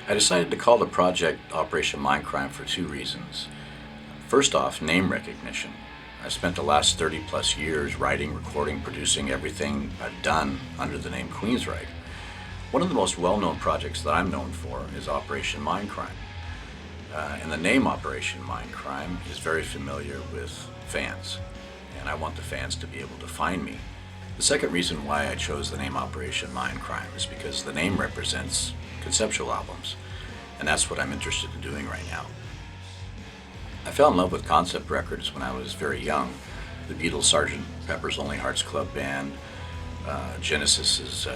I decided to call the project Operation Mindcrime for two reasons. First off, name recognition. I spent the last 30 plus years writing, recording, producing everything I've done under the name Queensryche. One of the most well-known projects that I'm known for is Operation Mindcrime. And the name Operation Mindcrime is very familiar with fans, and I want the fans to be able to find me. The second reason why I chose the name Operation Mindcrime is because the name represents conceptual albums, and that's what I'm interested in doing right now. I fell in love with concept records when I was very young. The Beatles' Sgt. Pepper's Lonely Hearts Club Band, Genesis's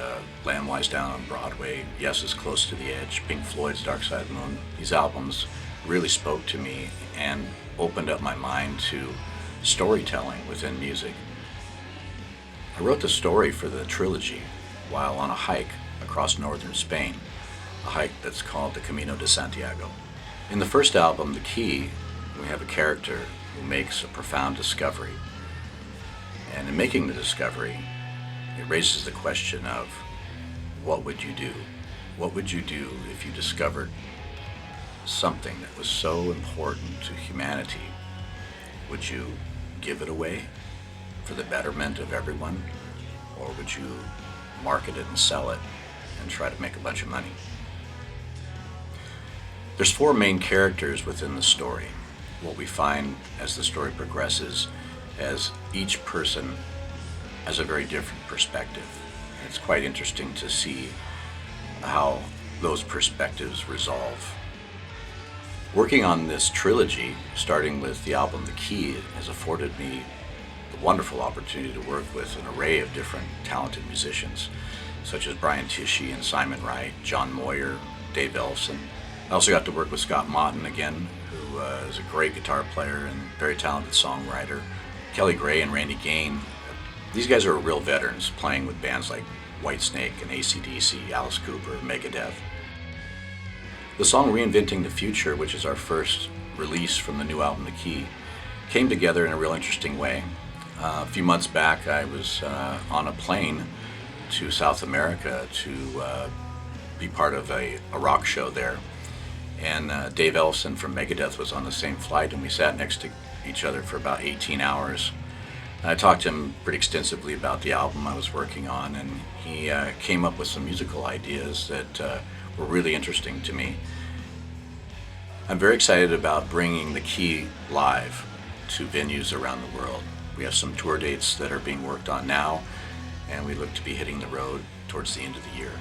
Lamb Lies Down on Broadway, Yes's Close to the Edge, Pink Floyd's Dark Side of the Moon. These albums really spoke to me and opened up my mind to storytelling within music. I wrote the story for the trilogy while on a hike across northern Spain, a hike that's called the Camino de Santiago. In the first album, The Key, we have a character who makes a profound discovery. And in making the discovery, it raises the question of, what would you do? What would you do if you discovered something that was so important to humanity? Would you give it away for the betterment of everyone? Or would you market it and sell it and try to make a bunch of money? There's four main characters within the story. What we find as the story progresses, as each person has a very different perspective. It's quite interesting to see how those perspectives resolve. Working on this trilogy, starting with the album The Key, has afforded me the wonderful opportunity to work with an array of different talented musicians, such as Brian Tishy and Simon Wright, John Moyer, Dave Ellefson. I also got to work with Scott Mawton again, who is a great guitar player and very talented songwriter. Kelly Gray and Randy Gain. These guys are real veterans, playing with bands like Whitesnake and AC/DC, Alice Cooper, Megadeth. The song Reinventing the Future, which is our first release from the new album The Key, came together in a real interesting way. A few months back, I was on a plane to South America to be part of a rock show there. And Dave Ellefson from Megadeth was on the same flight, and we sat next to each other for about 18 hours. And I talked to him pretty extensively about the album I was working on, and he came up with some musical ideas that were really interesting to me. I'm very excited about bringing The Key live to venues around the world. We have some tour dates that are being worked on now, and we look to be hitting the road towards the end of the year.